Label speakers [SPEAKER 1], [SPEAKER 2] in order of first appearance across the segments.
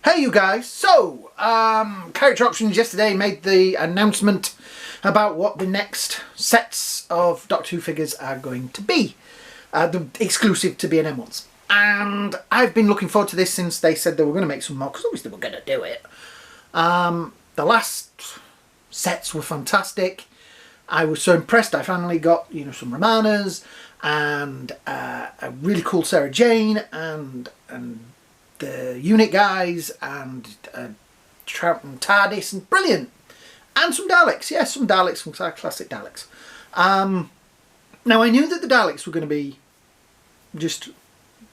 [SPEAKER 1] Hey you guys, so Character Options yesterday made the announcement about what the next sets of Doctor Who figures are going to be, the exclusive to B&M ones. And I've been looking forward to this since they said they were going to make some more, because obviously we're going to do it. The last sets were fantastic. I was so impressed. I finally got, some Romanas and a really cool Sarah Jane and the unit guys and Trout and TARDIS, and brilliant. And some Daleks, yes, some Daleks, some classic Daleks. Now I knew that the Daleks were going to be just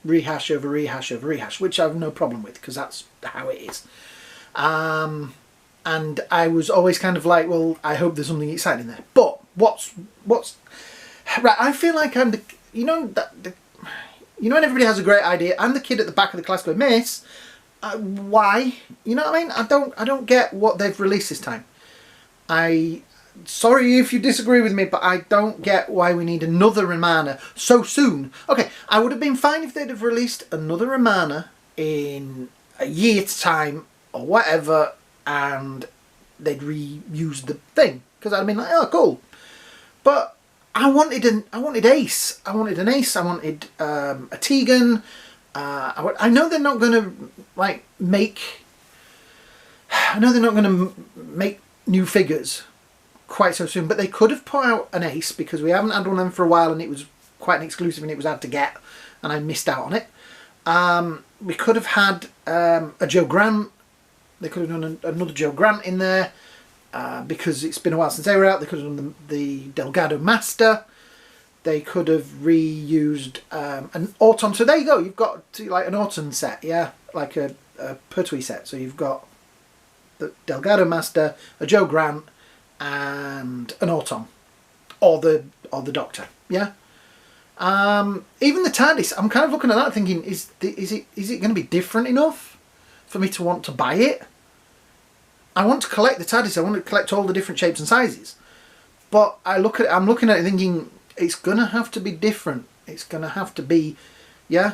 [SPEAKER 1] rehash over rehash over rehash, which I have no problem with because that's how it is. And I was always kind of like, well, I hope there's something exciting there. But what's right? I feel like I'm the, when everybody has a great idea, I'm the kid at the back of the class going, Miss, why? You know what I mean? I don't get what they've released this time. Sorry if you disagree with me, but I don't get why we need another Romana so soon. Okay, I would have been fine if they'd have released another Romana in a year's time or whatever, and they'd reused the thing, because I'd have been like, oh, cool. But I wanted Ace. I wanted an Ace. I wanted a Tegan. I know they're not going to make. I know they're not going to make new figures quite so soon, but they could have put out an Ace, because we haven't had one of them for a while, and it was quite an exclusive, and it was hard to get, and I missed out on it. We could have had a Joe Grant. They could have done another Joe Grant in there. Because it's been a while since they were out. They could have done the Delgado Master. They could have reused an Autumn. So there you go. You've got like an Autumn set, yeah, like a Pertwee set. So you've got the Delgado Master, a Joe Grant, and an Autumn, or the Doctor, yeah. Even the TARDIS, I'm kind of looking at that thinking, is it going to be different enough for me to want to buy it? I want to collect the TARDIS. I want to collect all the different shapes and sizes. But I'm looking at it thinking, it's going to have to be different. It's going to have to be, yeah.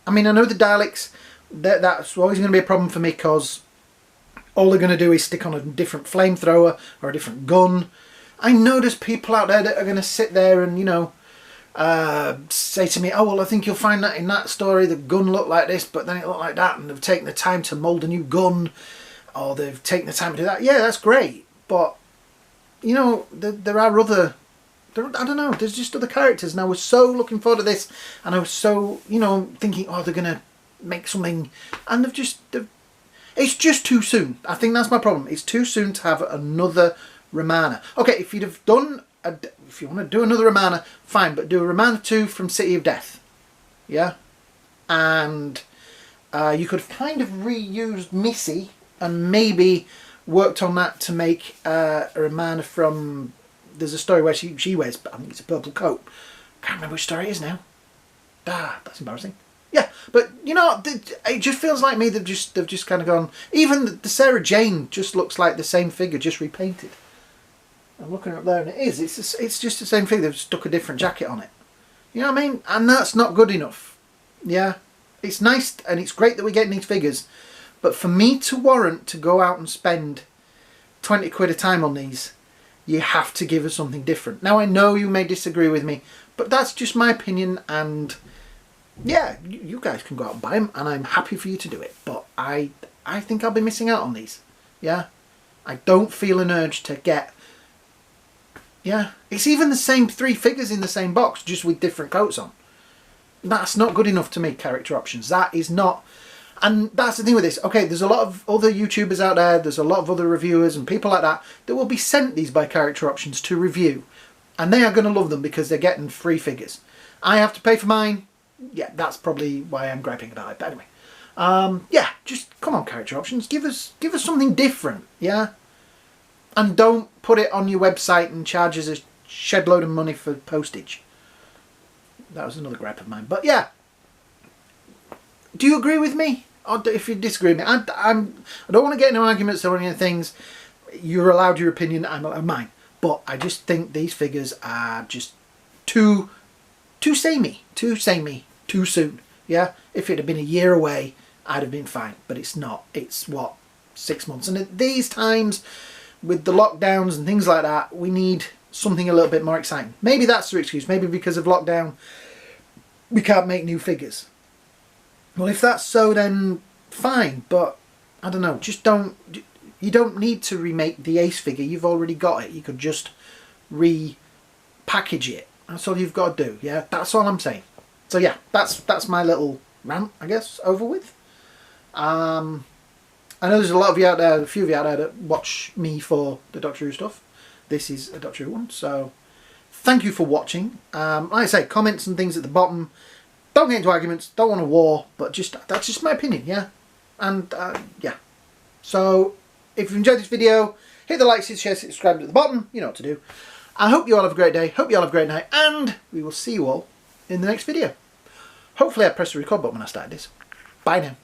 [SPEAKER 1] I mean, I know the Daleks, that's always going to be a problem for me, because all they're going to do is stick on a different flamethrower or a different gun. I know there's people out there that are going to sit there and, say to me, oh, well, I think you'll find that in that story, the gun looked like this, but then it looked like that, and they've taken the time to mould a new gun. Or they've taken the time to do that. Yeah, that's great. But, there are other... I don't know. There's just other characters. And I was so looking forward to this. And I was so, thinking, oh, they're going to make something. And it's just too soon. I think that's my problem. It's too soon to have another Romana. Okay, if you'd have done... if you want to do another Romana, fine. But do a Romana 2 from City of Death. Yeah? And you could have kind of reused Missy, and maybe worked on that to make a Romana from... There's a story where she wears, I think it's a purple coat. Can't remember which story it is now. That's embarrassing. Yeah, but it just feels like me. They've just kind of gone. Even the Sarah Jane just looks like the same figure, just repainted. I'm looking up there, and it is. It's just the same figure. They've stuck a different jacket on it. You know what I mean? And that's not good enough. Yeah, it's nice and it's great that we're getting these figures. But for me to warrant to go out and spend 20 quid a time on these, you have to give us something different. Now, I know you may disagree with me, but that's just my opinion. And yeah, you guys can go out and buy them, and I'm happy for you to do it. But I think I'll be missing out on these. Yeah, I don't feel an urge to get... Yeah, it's even the same 3 figures in the same box, just with different coats on. That's not good enough to me, Character Options. That is not... And that's the thing with this. Okay, there's a lot of other YouTubers out there, there's a lot of other reviewers and people like that will be sent these by Character Options to review. And they are going to love them because they're getting free figures. I have to pay for mine. Yeah, that's probably why I'm griping about it. But anyway, yeah, just come on, Character Options. Give us something different, yeah? And don't put it on your website and charge us a shed load of money for postage. That was another gripe of mine. But yeah, do you agree with me? Or if you disagree with me, I don't want to get into arguments or any of the things. You're allowed your opinion, I'm allowed mine. But I just think these figures are just too samey, too soon. Yeah, if it had been a year away, I'd have been fine. But it's not. It's what, 6 months. And at these times, with the lockdowns and things like that, we need something a little bit more exciting. Maybe that's the excuse. Maybe because of lockdown, we can't make new figures. Well, if that's so, then fine. But I don't know. Just don't. You don't need to remake the Ace figure. You've already got it. You could just repackage it. That's all you've got to do. Yeah, that's all I'm saying. So yeah, that's my little rant, I guess, over with. I know there's a lot of you out there, a few of you out there that watch me for the Doctor Who stuff. This is a Doctor Who one, so thank you for watching. Like I say, comments and things at the bottom. Don't get into arguments. Don't want a war, but that's just my opinion. Yeah, and yeah. So if you've enjoyed this video, hit the like, share, subscribe at the bottom. You know what to do. I hope you all have a great day. Hope you all have a great night, and we will see you all in the next video. Hopefully I pressed the record button when I started this. Bye now.